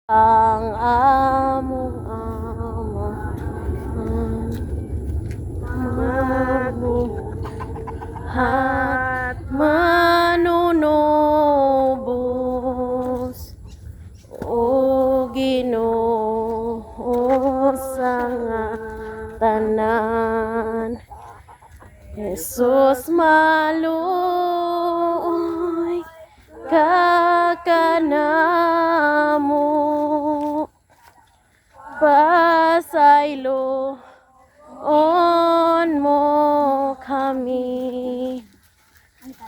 Ang among Ama magbuhat manunubos o Ginoo sa tanan. Jesus maluoy kakanamo pasaylo on mo kami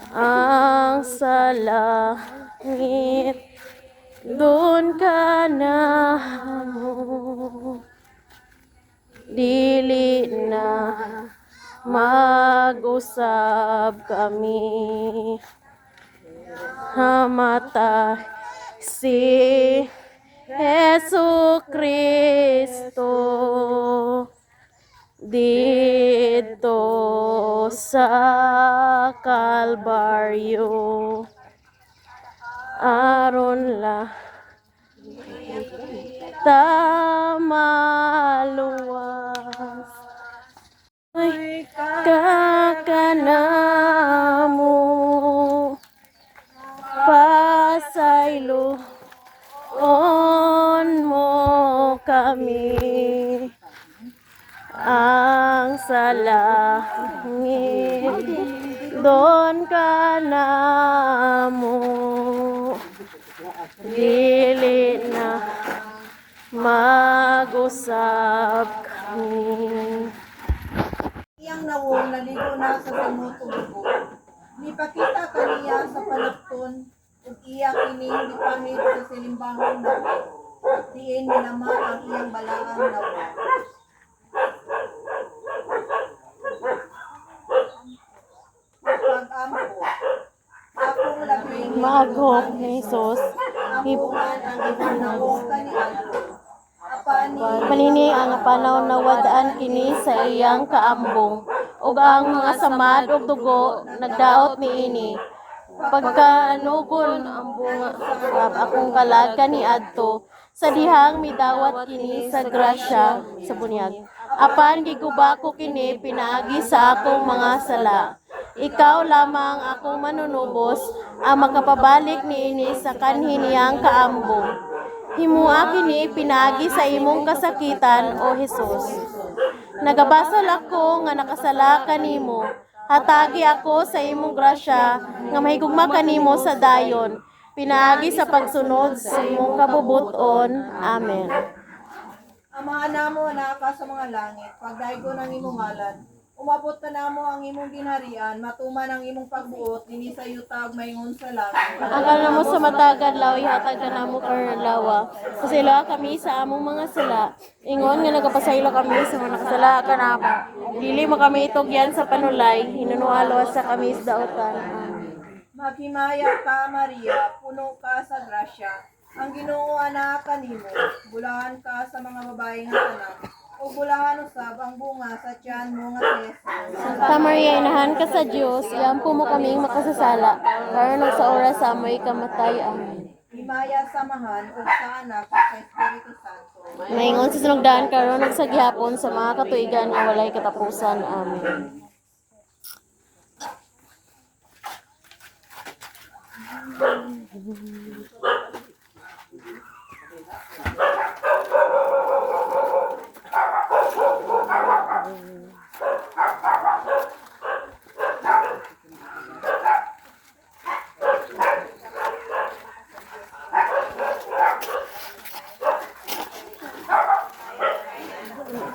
ang sa langit doon ka na mo dili na mag-usab kami hamatay si Jesu Kristo dito sa Kalbaryo aron la tamaluwas ay kakanamo pasaylo on mo kami ang sa langit doon ka na mo dili na mag-usab kami. Iyang nawong naligo na sa samutog-ugo. Nipakita kaniya sa palakton ug iya kining gipahid sa silimbahon nawo. Diin nilama ang iyang balaang nawo. Pag-ampo, akong labing Mahagok ni Jesus. ampuhan ang ibang nawong kaniadto. Apani Malini ang panaw na wadaan kini sa iyang kaambong ug ang mga samad ug dugo nagdaot niini pagkanugon ang bunga sab akong kalag kaniadto sa dihang midawat kini sa grasya sa bunyag apan giguba ko kini pinaagi sa akong mga sala. Ikaw lamang akong manunubos ang makapabalik niini sa kanhi niyang kaambong. Himua kini pinaagi sa imong kasakitan, O Hesus. Nagabasal ako nga nakasala kanimo. Hatagi ako sa imong grasya nga mahigugma kanimo sa dayon. Pinaagi sa pagsunod sa imong kabubuton. Amen. Amahan namo anaka sa mga langit, pagdaygo ng imong ngalan. Umabot ka namo ang imong ginharian, matuman ang imong pagbuot, dinhi sa yutag mayngon sa langit. Ang kala mo sa matagan law, ihatag ka na mo karlawa. Pasaylo kami sa among mga sala. Ingon nga nagapasaylo kami sa mga nakasala ka na mo. Dili mo kami itugyan sa panulay, hinunualo sa kami sa daotan. Maghimaya ka, Maria, puno ka sa grasya. Ang Ginoo anak kanimo, bulahan ka sa mga babaeng anak. O bulahan usab ang bunga sa tiyan mo nga si Jesus. Santa Maria, inahan ka sa Diyos, iyampo mo kaming makasasala, karon ug sa oras sa amoy kamatay. Amen. Himaya samahan o sa anak o sa Espiritu Santo. Maingon sa sinugdaan karon ug sa gihapon sa mga katuigan nga walay katapusan. Amen.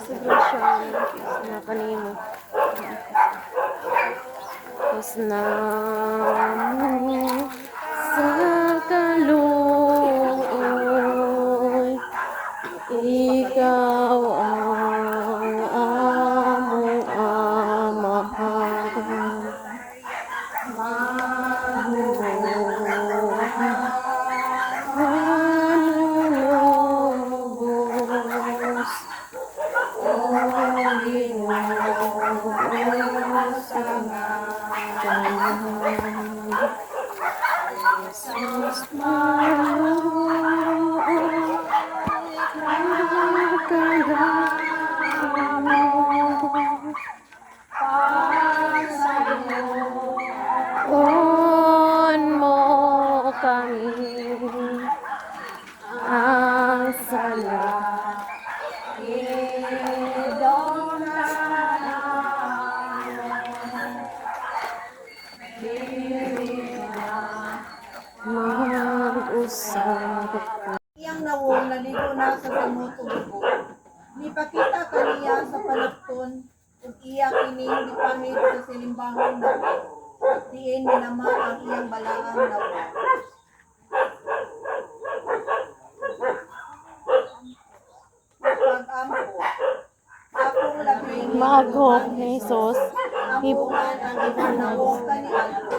Sa grasya na kanimo. Tapos na sa kaluoy, ikaw ang among amahan. Manunubos, o Ginoo sa Jesus maluoy sala. Mag-usap. Iyang nawong naligo na sa simutubo. Nipakita kaniya sa palakton ug iya kining gipahid sa silimbahong nabi. Diin minama ang iyang balaang nawong. Pag-ampo, akong labing Magok ni Jesus. ampuhan ang imong nawong kaniadto.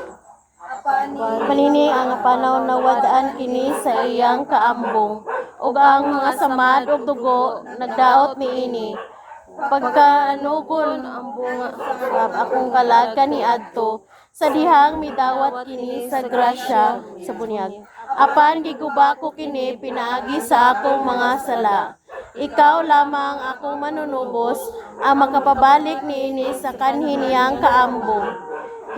Apani Panini ang panaw na wadaan kini sa iyang kaambong. Ug ang mga samad ug dugo nagdaot niini. Pagkaanugon ang bunga sab akong kalag kaniadto sa dihang midawat kini sa grasya sa bunyag. Apan giguba ko kini pinaagi sa akong mga sala. Ikaw lamang akong manunubos ang makapabalik niini sa kanhi niyang kaambong.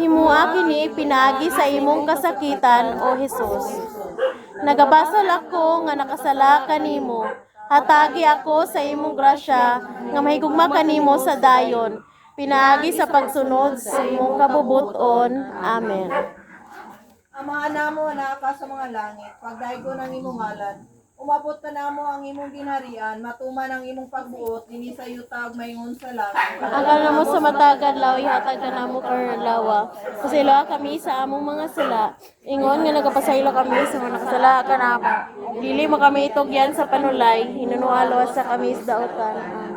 Himua kini pinaagi sa imong kasakitan, O Hesus. Nagabasal ako nga nakasala kanimo. Hatagi ako sa imong grasya nga mahigugma kanimo sa dayon. Pinaagi sa pagsunod sa imong kabubuton. Amen. Amahan namo na ka sa mga langit, pagdaygo ng imong ngalan. Umabot ka namo ang imong ginharian, matuman ang imong pagbuot, dinhi sa yutag mayngon sa langit. Ang alam mo sa matagad law, ihatag ka namo karlawa. Pasaylo kami sa among mga sala. Ingon nga nagapasaylo kami sa mga nakasala ka namo. Dili mo kami itugyan sa panulay, hinunualo sa kami sa daotan. Amen.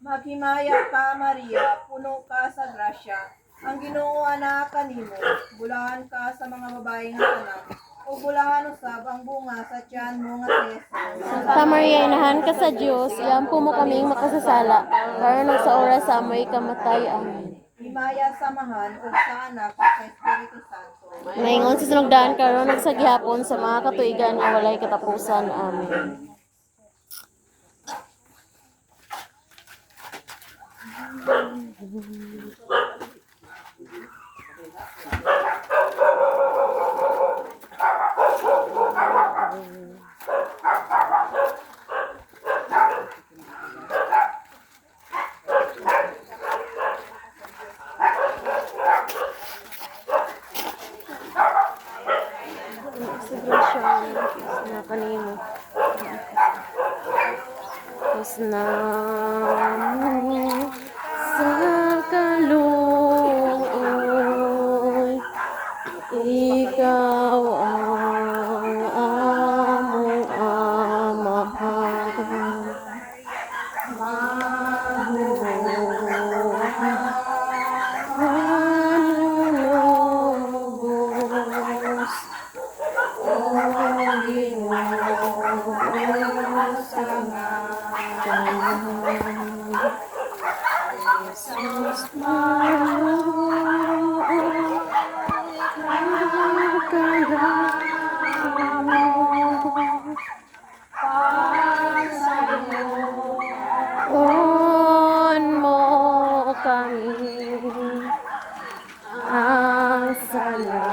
Maghimaya ka, Maria, puno ka sa grasya. Ang Ginoo ana kanimo, bulahan ka sa mga babaeng tanan. O bulahan usab ang bunga sa tiyan mo nga si Jesus. Santa Maria, inahan ka sa Diyos, iampo mo kaming makasasala, karon ug sa oras sa amoy kamatay. Amen. Himaya samahan ug sa anak ug sa Espiritu Santo. Naingon sa sinugdan karon ug sa gihapon sa mga katuigan nga walay katapusan. Amen. Sa grasya na kanimo. Tapos na sa kaluoy, ikaw ang among amahan. Manunubos, on mo kami ang sala.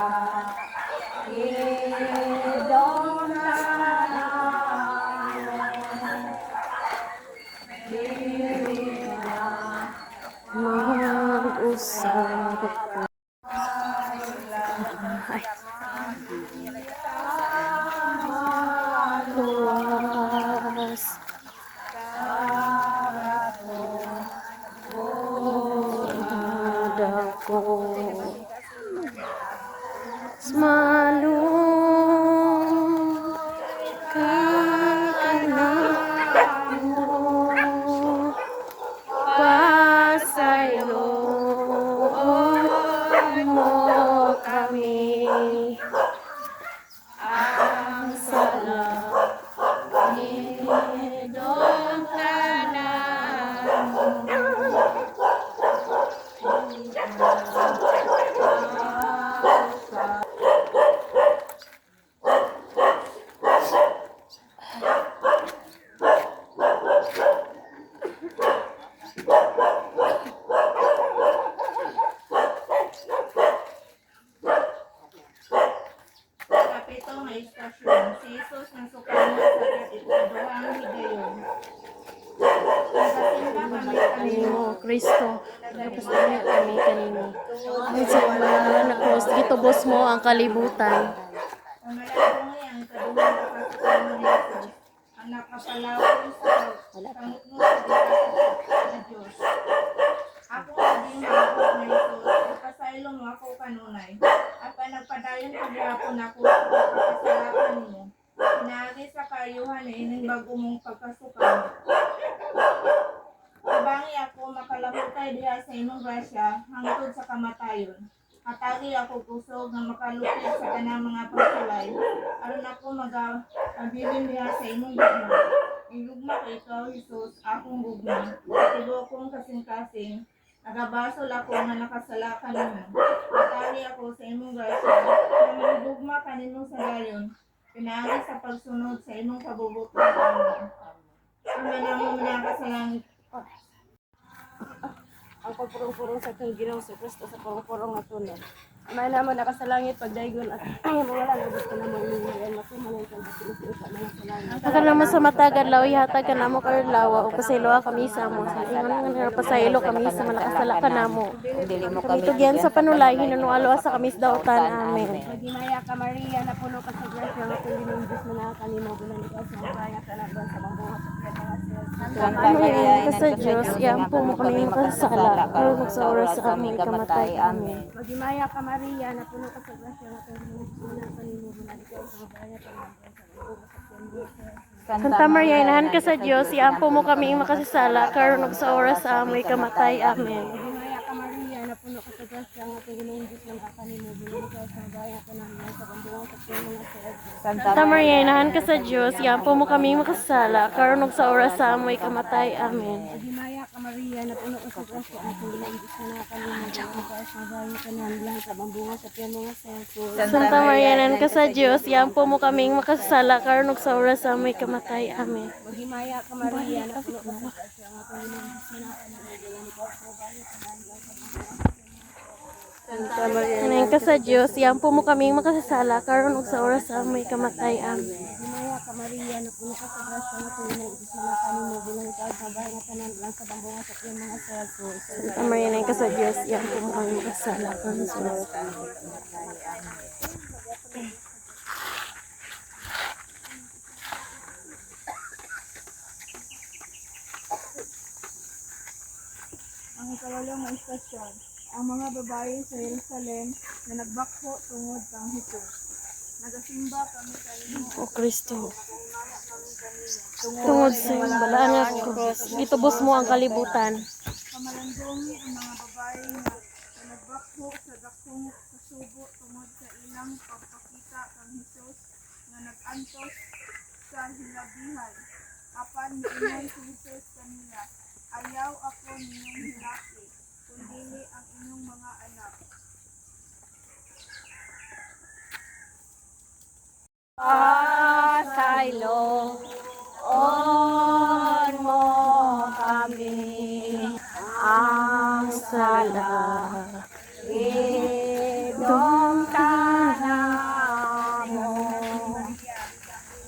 Mag-usap. Ay. Luwas. Dako. Smalong kakanamo. Pasaylo mo kami ang sala. Kristo, nagpasalamat kami kanimo. Ay sa mga na cross, gitubos mo ang kalibutan. Ang malalong ang kadulang kapasalamat ang nakapalawin sa pangutno sa dikatasan sa Diyos. Ako naging ako na ito, ipasaylong ako kanunay. At nagpadayon paghihapon ako sa pagkakasalakan mo. Pinagi sa kayuhan na ining bago mong pagkasukan. Kabangi ako makalahutay diha sa imong grasya hangtod sa kamatayon. Atagi ako kusog nga makalupit sa tanang mga pagsulay. Aron ako magabilin diha sa imong gugma. Igugma ko ikaw, Jesus, akong gugma. Tigo akong kasing-kasing. Nagabasol ako nga nakasalakan mo. Atagi ako sa imong grasya. Na manggugma kanimo sa dayon. Pinagi sa pagsunod sa imong kabubuton. Amen ang mga kasalangit. Ang pagpurong-purong sa kang Ginoong si Kristo sa purong-purong nga tunay. Amay naman nakasalangit pagdaygon at wala na gusto na mo iningayan matumalay kang sa mga salangit. Tagal naman sa matagad law, ihatag ka namo karlawa o pasaylo kami sa mo. Sa ingon nga pasaylo kami sa malakasala ka namo. Dili mo Kami kami tugyan sa panulay, hinunualo sa kamis dautan. Amen. Maginaya ka Maria na puno ka sa grasya nga kung Ginoong Diyos mo na kanimo bilang ikaw sa kaya ka na sa mga Santa Ano Maria, yan ka sa inagdasal Diyos, ka iyampo mo kami makasala, pero sa oras sa aming kamatay. Amen. Magimaya ka Maria na puno ka sa grasya nga kung Ginoong Diyos mo na kanimo bilang ikaw sa kaya ka na Santa Maria, inahan ka sa Diyos, iyampo mo kami makasala, karon ug sa oras sa aming kamatay. Amen. Magimaya ka Maria na puno ka sa grasya nga kung Ginoong Diyos mo na kanimo bilang ikaw sa kaya ka na sa pambuong sa mga Santa Maria, inahan ka sa Diyos, iyampo mo kami makasala, karon ug sa oras sa aming kamatay. Amen. Magimaya ka Maria na puno ka sa grasya nga kung Ginoong Diyos mo na kanimo bilang ikaw sa kaya ka na sa pambuong sa mga Jesus. Santa Maria, inahan ka sa Diyos, iyampo mo kami makasala, karon ug sa oras sa aming kamatay. Amen. Maghimaya ka Maria na puno ka sa grasya nga kung Ginoong Diyos mo na kanimo bilang ikaw sa kaya ka na Santa Maria, inahan ka sa Diyos, iyampo mo kami makasala, karon ug sa oras sa aming kamatay. Amen. Maghimaya ka Maria na puno ka sa grasya nga kung Ginoong Diyos mo na kanimo bilang ikaw sa kaya ka na sa pambuong sa mga Jesus. Santa Maria, inahan ka sa Diyos, iyampo mo kami makasala, karon sa oras sa aming Ang ikalawang na istasyon, ang mga babae sa Jerusalem na nagbakho tungod kang Hesus. Nagasimba kami kanimo O Kristo, tungod sa iyong balaan nga cross, gitubos mo ang kalibutan. kamalandungi ang mga babae na nagbakho sa dakong kasubo tungod sa ilang pagpakita kang Hesus nga nag-antos sa hilabihan. Apan niingon si Hesus kanila, ayaw ako ninyong hilaki, kundili ang inyong mga anak. Pasaylo, on mo kami ang sala. Idong ka na mo,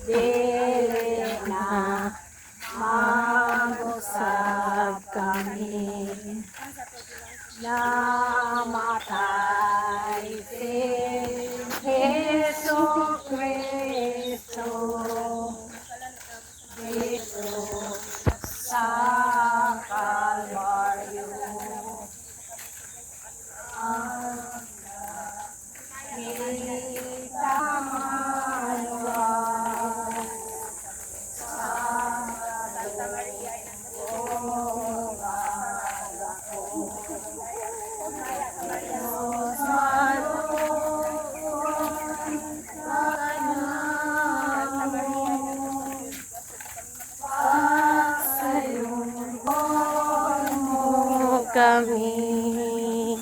dili na mag-usab kami. Namatay si Jesu Cristo dito sa Kalbaryo. Kita maluwag Kami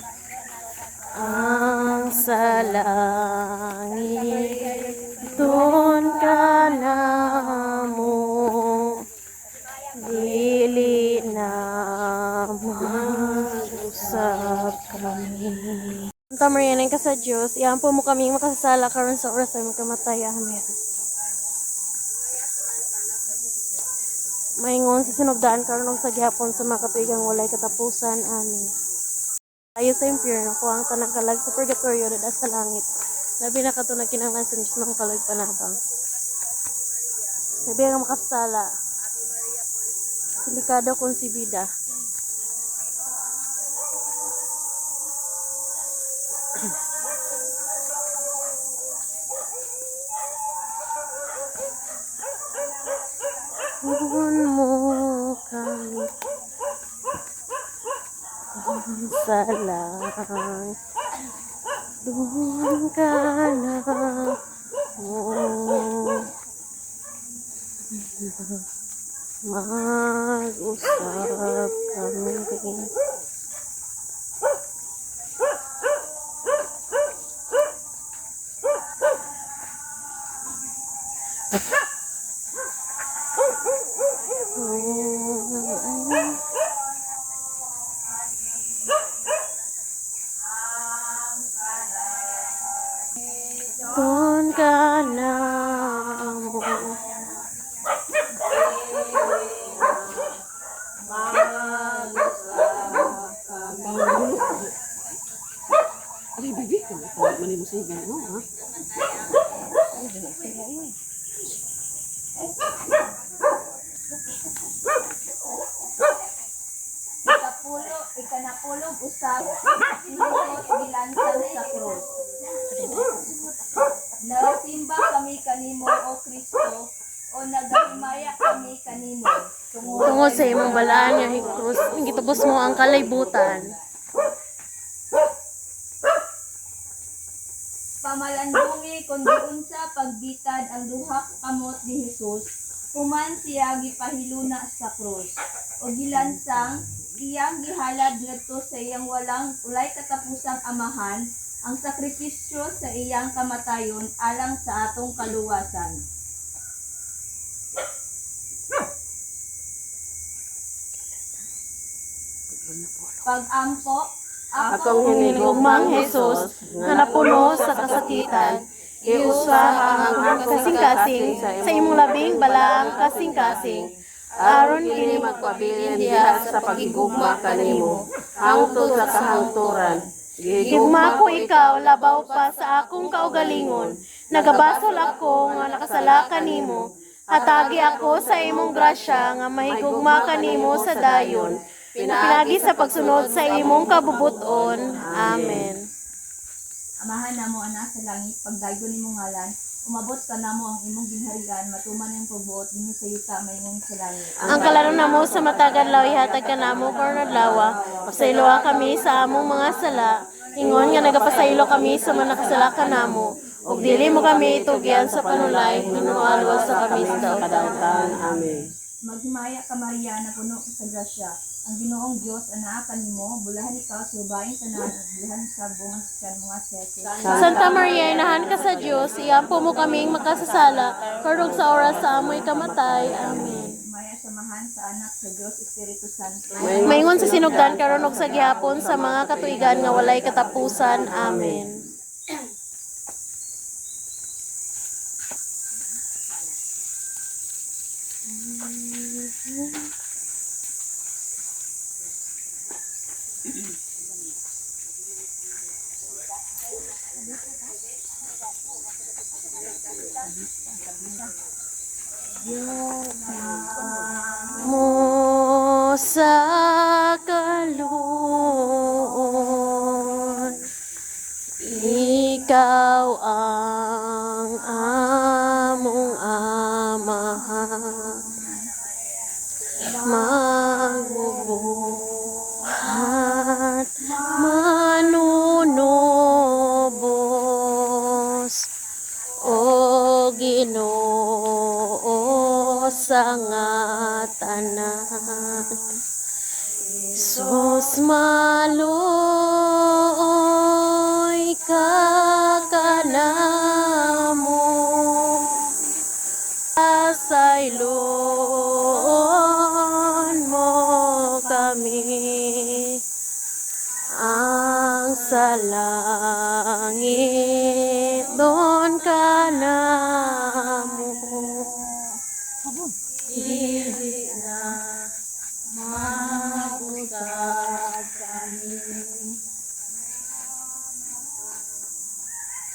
ang sa langit, doon ka na mo, dili na mag-usap kami. Santa Maria, inahan ka sa Diyos, iyampo mo kami makasala, karon sa oras sa aming kamatay. Amen. Maingon sa sinugdaan karon ug sa gihapon sa mga katuigang walay katapusan. Amen. Ayo sa impyerno ko ang tanang kalag sa purgatorio dada sa langit. Labi na kato na kinahanglan sa Diyos ng kalag panabang. Labi ang makasala. Delikado konsibida. Tuhon mo kami sa langit. Doon ka na mag-usap kami. Doon ka na mo. Ay, bibi ka. Tawag man mo sa iba, ha? Ikanapulog usab si Jesus gilansang sa krus. Nagsimba kami kanimo o Kristo o nagahimaya kami kanimo Tungod sa imong balaan nga higkrus, gitubos mo ang kalaybutan. pamalandungi kundi unsa pagbitad ang duha ka kamot ni Jesus human siya gipahiluna sa krus o gilansang iyang gihalad ngadto sa iyang walay katapusang amahan ang sakripisyo sa iyang kamatayon alang sa atong kaluwasan. Pag-ampo Akong Hinigugmang Jesus, nga napuno sa kasakitan, iusa ang kasing-kasing sa imong labing balaang kasing-kasing. Aron kini magpabilin diha sa paghigugma kanimo, hangtod sa kahangturan. Higugma ko ikaw, labaw pa sa akong kaugalingon. Nagabasol ako nga nakasala kanimo. Hatagi ako sa imong grasya nga mahigugma kanimo sa dayon. Pinagi sa pagsunod sa imong kabubuton. Amen. Amahan namo ana sa langit, pagdaygon nimo ngalan, umabot ka namo ang imong ginharian, matuman ang pagbuot dinhi sa yuta maingon sa langit. Ang kalaro namo sa matagan law ihatag ka namo karon adlaw. Pasayloa kami sa among mga sala. Ingon nga nagapasaylo kami sa mga nakasala kanamo. Ug dili mo kami itugyan sa panulay, hinualwa sa kami sa kadautan. Amen. Maghimaya ka Maria na puno ka sa grasya. Ang Ginoong Dios anaa kanimo, bulahan ikaw sa babaeng tanan, ug bulahan sa bunga sa mga Jesus. Santa Maria, inahan ka sa Dios, iampo mo kaming makasasala, karog sa oras sa amoy kamatay. Amen. Maya samahan sa anak sa Dios Espiritu Santo. Maingon sa sinugdan karon ug sa gihapon sa mga katuigan nga walay katapusan. Amen. Mo sa kaloob, ikaw ang among amahan, magbubuhat, manunubos, o Ginoo sa ngatanan. Sus maloy ka kanamo, asaylon mo kami, ang sa langit doon ka namo. dili na mabutag kami.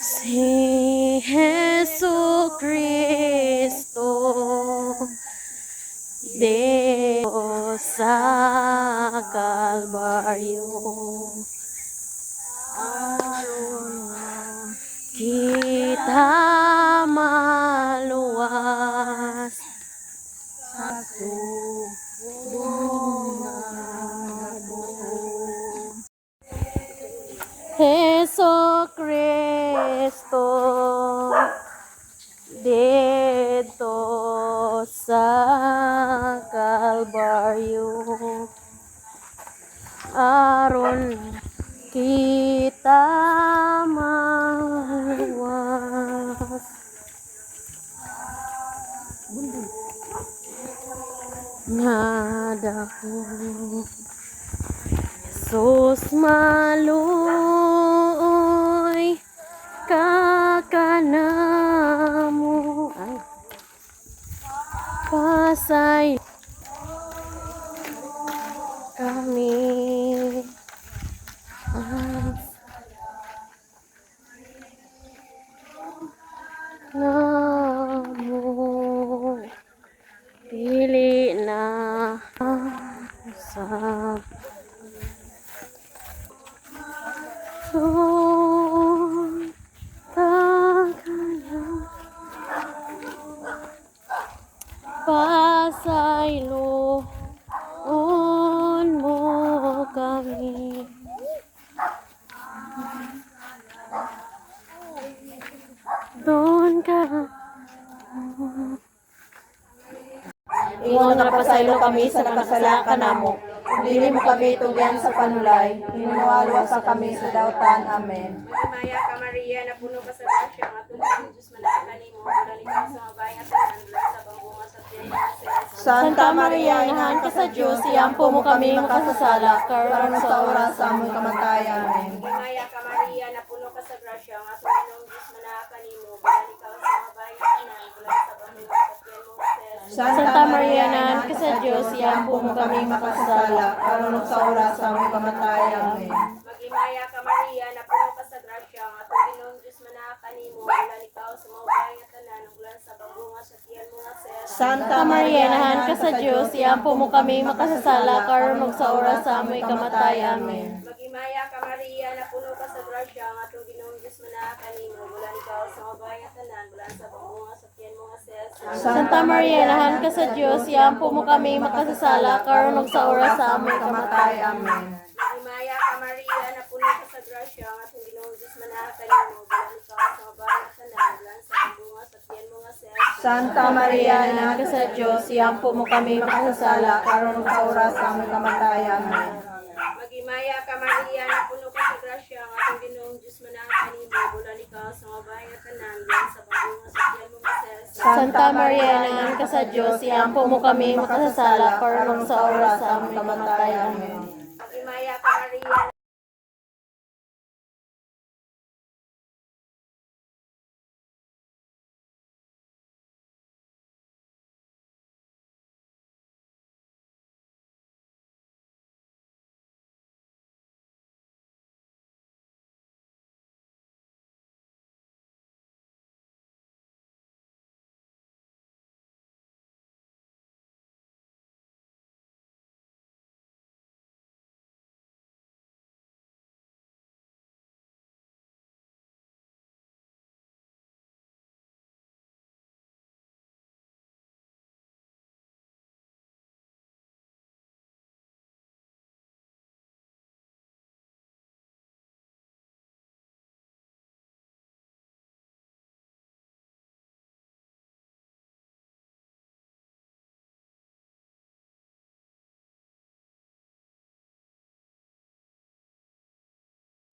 Si Jesu Kristo, Deo sa Kalbaryo, aron kita maluwas sa subong nga buong. Jesu Kristo, dito sa Kalbaryo, aron kita maluwas. Nadako Jesus maluoy kakanamo ay pasay kami namo dili na sa pasaylo mo kami. Doon ka. Ingon na pasaylo kami sa nakasala ka namo. Dili mo kami tugyan sa panulay. Hinuwalwa sa kami sa dautan. Amen. Maya ka Maria, na puno ka sa grasya, ang atong Diyos manakanin mo, dali ka sa mabayang at tanan, sa bangunga sa tiyan mo, Santa Maria, inahan ka sa Diyos, iyampo mo kami makasasala, karon sa oras sa among kamatayan. Amen. Maya ka Maria, na puno ka sa grasya, ang atong Panginoong Diyos manakanin mo, dali ka sa mabayang at tanan, sa bangunga sa tiyan mo, Santa Maria, inahan ka sa Diyos, iyampo mo kami makasasala, karon sa oras sa among kamatayan. Amen. Magimaya ka Maria, na puno ka sa grasya, ang atong Panginoong Diyos manakanin mo, dali ka sa mabayang at tanan, sa bangunga sa tiyan mo, Santa Maria, inahan ka sa Diyos, iyampo mo kami makasasala, karon sa oras sa among kamatayan. Amen. Magimaya ka Maria, na puno ka sa grasya, ang atong Ginoong Diyos manakanin mo, bulan ikaw sa mabayang at tanan, bulan sa bangunga sa tiyan mo nga Santa Maria, inahan ka sa Diyos, iyampo mo kami makasasala, karon sa oras sa among kamatayan. Amen. Magimaya ka Maria, na puno ka sa grasya, ang atong Ginoong Diyos manakanin mo, bulan ikaw sa mabayang at tanan, bulan sa bangunga sa tiyan mo nga Santa Maria, inahan ka sa Diyos, iyampo mo kami makasasala, karon sa oras sa among kamatayan. Amen. Magimaya ka Maria, na puno ka sa grasya, ang atong Ginoong Diyos manakanin mo, bulan ikaw sa mabayang at tanan, bulan sa bangunga sa tiyan mo nga Santa Maria, inahan ka sa Diyos, iyampo mo kami makasasala, karon sa oras sa among kamatayan. Amen. Magimaya ka Maria,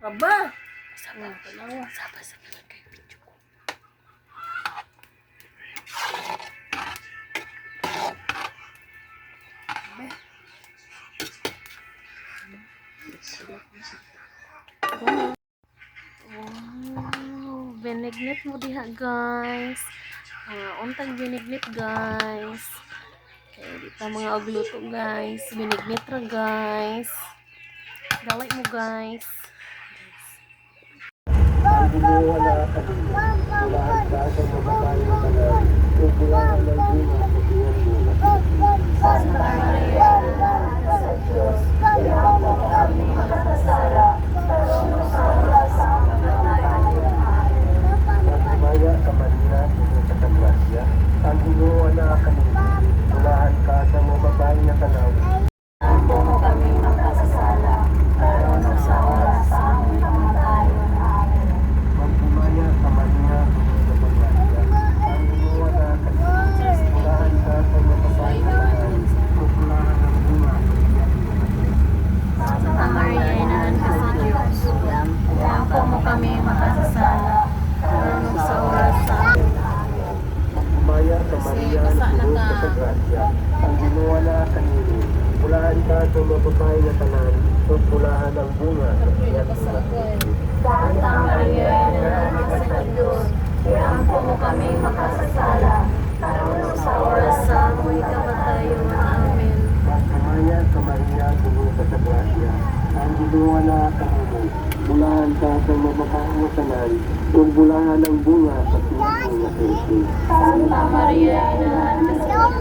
Aba! Wow, binignit mo diha guys. Untag binignit guys. Di pa mga agluto guys. Binignit ra guys. Daway mo guys. Maya ka Maria, puno ka grasya. Ang Ginoo na kanina, tulahan ka sa mga babae na kanaw. Magpumaya ka Maria, puno ka grasya. Ang Ginoo na kanina, tulahan ka sa mga babae na kanaw. Tulahan ng bunga. Santa Maria, inahan ka sa Diyos. Kaya po mo kami makasasala. Marunong sa oras sa Magpumaya ka Maria, puno ka grasya. Ang Ginoo na kanina, tulahan ka sa mga babae na kanaw. Tulahan ng bunga. Santa Maria, inahan ka sa Diyos. Kaya po mo kami makasasala. Marunong sa oras sa amoy kamatayon. Amen. Magpumaya ka Maria, puno ka sa grasya. Ang Ginoo na kanina, bulahan ka sa mababae na tanan, kung bulahan ang bunga sa tiyan mo na Jesus. Santa Maria, inahan ka sa Diyos.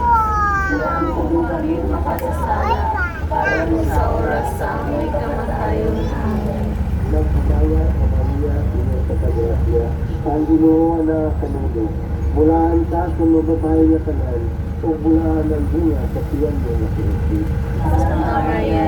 Kaya po mo kami makasasala. Marunong sa oras sa amoy kamatayon. Amen. Magpumaya ka Maria, puno ka sa grasya. Ang Ginoo na kanina, bulahan ka sa mababae na tanan, kung bulahan ang bunga sa tiyan mo na Jesus. Santa Maria,